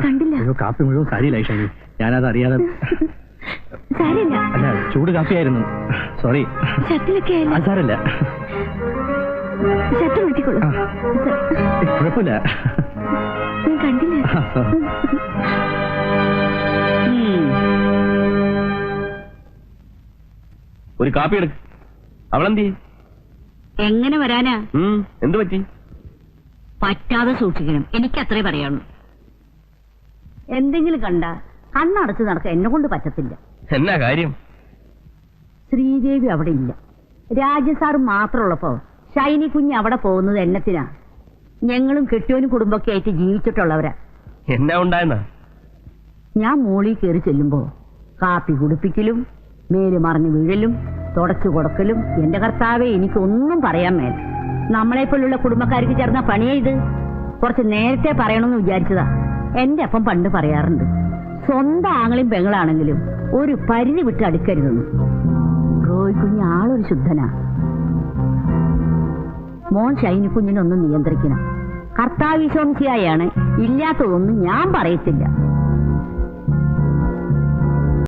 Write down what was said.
കണ്ടില്ല. കാപ്പി മുഴുവൻ സാരിയിലായി ഷൈനി, ഞാനത് അറിയാതെ. അല്ല, ചൂട് കാപ്പിയായിരുന്നു. സോറി. സാരല്ല, കുഴപ്പമില്ല. കണ്ടില്ല. ഒരു കാപ്പി എടുക്ക. അവളെന്തി? എങ്ങനെ വരാനാ? എന്ത് പറ്റി? പറ്റാതെ സൂക്ഷിക്കണം, എനിക്കത്രേ പറയാനുള്ളൂ. എന്തെങ്കിലും കണ്ട കണ്ണടച്ച് നടക്കാൻ എന്നെ കൊണ്ട് പറ്റത്തില്ല. എന്നാ കാര്യം? ശ്രീദേവി അവിടെ ഇല്ല, രാജസാർ മാത്രമുള്ളപ്പോ ഷൈനി കുഞ്ഞ് അവിടെ പോകുന്നത് എന്നത്തിനാ? ഞങ്ങളും കെട്ടിയോനും കുടുംബമൊക്കെ ആയിട്ട് ജീവിച്ചിട്ടുള്ളവരാ. എന്നാ ഉണ്ടായെന്നാ? ഞാൻ മോളിൽ കയറി ചെല്ലുമ്പോ കാപ്പി കുടിപ്പിക്കലും മേല് മറിഞ്ഞു വീഴലും തുടച്ചു കൊടുക്കലും. എന്റെ കർത്താവെ, എനിക്കൊന്നും പറയാൻ മേല. നമ്മളെപ്പോലുള്ള കുടുംബക്കാർക്ക് ചേർന്ന പണിയാ ഇത്. കുറച്ച് നേരത്തെ പറയണമെന്ന് വിചാരിച്ചതാ. എന്റെ അപ്പം പണ്ട് പറയാറുണ്ട്, സ്വന്തം ആങ്ങളും പെങ്ങളാണെങ്കിലും ഒരു പരിധി വിട്ട് അടുക്കരുതെന്ന്. റോയ് കുഞ്ഞ് ആളൊരു ശുദ്ധനാ. മോൻ ഷൈനി കുഞ്ഞിനൊന്നും നിയന്ത്രിക്കണം. കർത്താവിശ്വാസിയായാണ്, ഇല്ലാത്തതൊന്നും ഞാൻ പറയത്തില്ല.